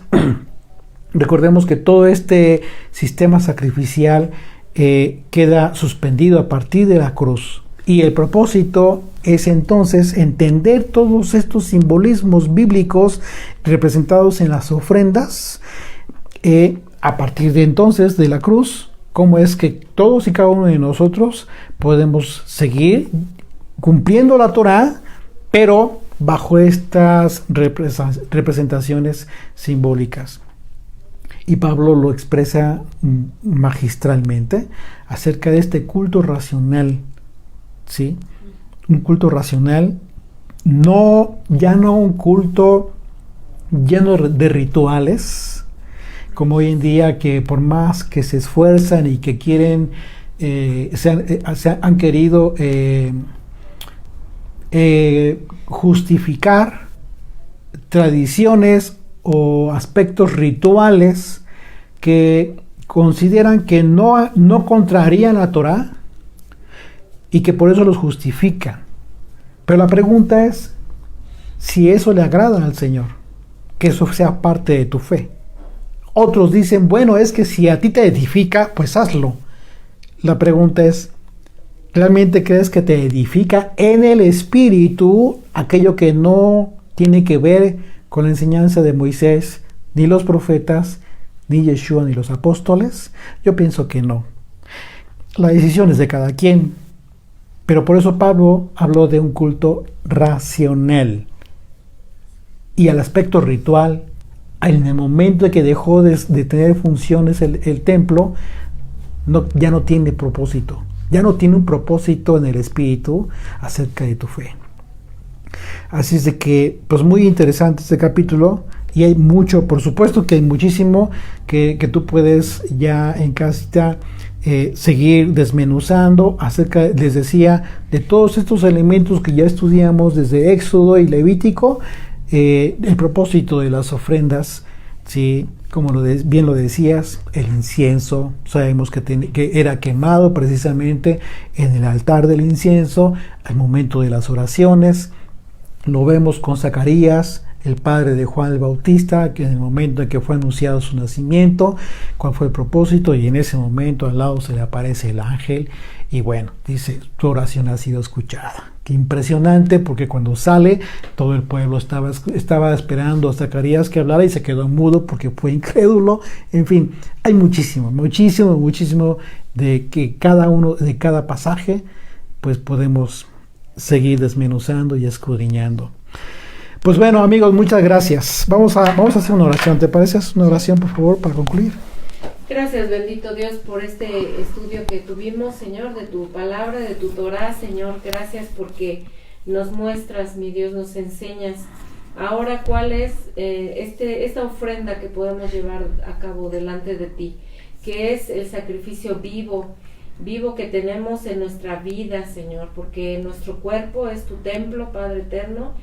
recordemos que todo este sistema sacrificial queda suspendido a partir de la cruz. Y el propósito es entonces entender todos estos simbolismos bíblicos representados en las ofrendas, a partir de entonces de la cruz, cómo es que todos y cada uno de nosotros podemos seguir cumpliendo la Torá, pero bajo estas representaciones simbólicas. Y Pablo lo expresa magistralmente acerca de este culto racional, ¿sí? Un culto racional, ya no un culto lleno de rituales, como hoy en día, que por más que se esfuerzan y que quieren, han querido justificar tradiciones o aspectos rituales que consideran que no contrarían la Torá y que por eso los justifican. Pero la pregunta es si eso le agrada al Señor, que eso sea parte de tu fe. Otros dicen, bueno, es que si a ti te edifica, pues hazlo. La pregunta es, ¿realmente crees que te edifica en el espíritu aquello que no tiene que ver con la enseñanza de Moisés, ni los profetas, ni Yeshua, ni los apóstoles? Yo pienso que no. La decisión es de cada quien. Pero por eso Pablo habló de un culto racional. Y al aspecto ritual, en el momento en que dejó de tener funciones el templo, ya no tiene propósito. Ya no tiene un propósito en el espíritu acerca de tu fe. Así es de que, pues muy interesante este capítulo. Y hay mucho, por supuesto que hay muchísimo que tú puedes ya en casita seguir desmenuzando acerca, les decía, de todos estos elementos que ya estudiamos desde Éxodo y Levítico, el propósito de las ofrendas, ¿sí? Como bien lo decías, el incienso, sabemos que era quemado precisamente en el altar del incienso al momento de las oraciones. Lo vemos con Zacarías, el padre de Juan el Bautista, que en el momento en que fue anunciado su nacimiento, cuál fue el propósito, y en ese momento al lado se le aparece el ángel y bueno, dice, tu oración ha sido escuchada. Qué impresionante, porque cuando sale todo el pueblo estaba esperando a Zacarías que hablara y se quedó mudo porque fue incrédulo. En fin, hay muchísimo de que cada pasaje pues podemos seguir desmenuzando y escudriñando. Pues bueno, amigos, muchas gracias. Vamos a hacer una oración. ¿Te parece? Haz una oración, por favor, para concluir. Gracias, bendito Dios, por este estudio que tuvimos, Señor, de tu palabra, de tu Torá, Señor. Gracias porque nos muestras, mi Dios, nos enseñas ahora cuál es esta ofrenda que podemos llevar a cabo delante de ti, que es el sacrificio vivo que tenemos en nuestra vida, Señor, porque nuestro cuerpo es tu templo, Padre eterno,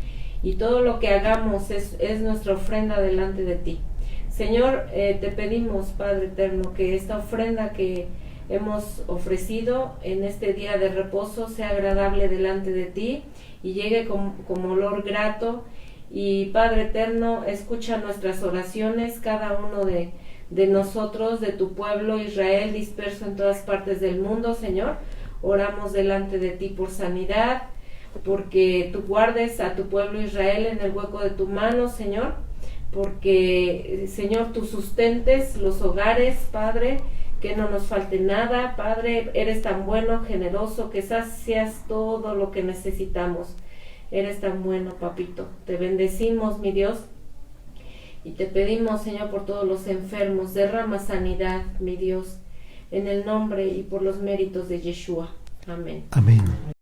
y todo lo que hagamos es nuestra ofrenda delante de ti. Señor, te pedimos, Padre eterno, que esta ofrenda que hemos ofrecido en este día de reposo sea agradable delante de ti y llegue como olor grato. Y Padre eterno, escucha nuestras oraciones, cada uno de nosotros, de tu pueblo Israel disperso en todas partes del mundo, Señor. Oramos delante de ti por sanidad, porque tú guardes a tu pueblo Israel en el hueco de tu mano, Señor, porque, Señor, tú sustentes los hogares, Padre, que no nos falte nada. Padre, eres tan bueno, generoso, que sacias todo lo que necesitamos. Eres tan bueno, papito. Te bendecimos, mi Dios, y te pedimos, Señor, por todos los enfermos, derrama sanidad, mi Dios, en el nombre y por los méritos de Yeshua. Amén. Amén.